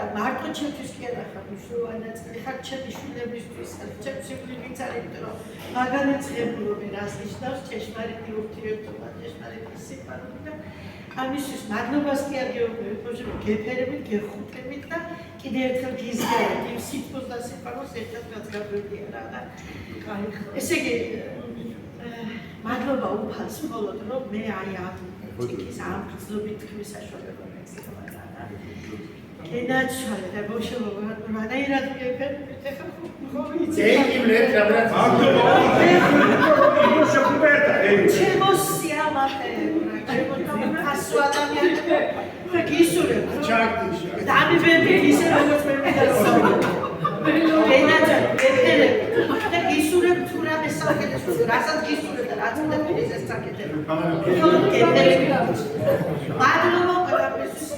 და მარტო ჩემთვის კი არა ხარ მნიშვნელოვანი ნაწილი ხარ ჩემი შვილებისთვის, ჩემს შვილებიც არის, იმიტომ რომ მაგალითად ღებულობი რას ნიშნავს ჭეშმარიტი ურთიერთობა, ჭეშმარიტი სიყვარული და ამისთვის მადლობას კი არ გეუბნები, გეფერებით, გეხუტებით და კიდევ ერთხელ გიზიარებთ იმ სიტყვას და სიყვარულს ერთად რაც გაგვედია რა და ესე იგი მადლობა უფალს მხოლოდ რომ მე აი ამ ტიპის ამ გრძნობით თქმის საშუალება მეცხრა და ენაჩალე და ბოშობა რანაირად გეფერებით ეხლა ხო ვიცი ეიმლეთ რაბრაც ჩემოსია მათე ასო ადამიანები და გისურვებ დამიბები ისე როგორც მე მიდასწავლე ენაჩალე გეფერებით და გისურვებ თუ რამე საკეთებს რასაც გისურვებ და რაც უნდა ეს საკეთებ მადლობა ყველაფერთვის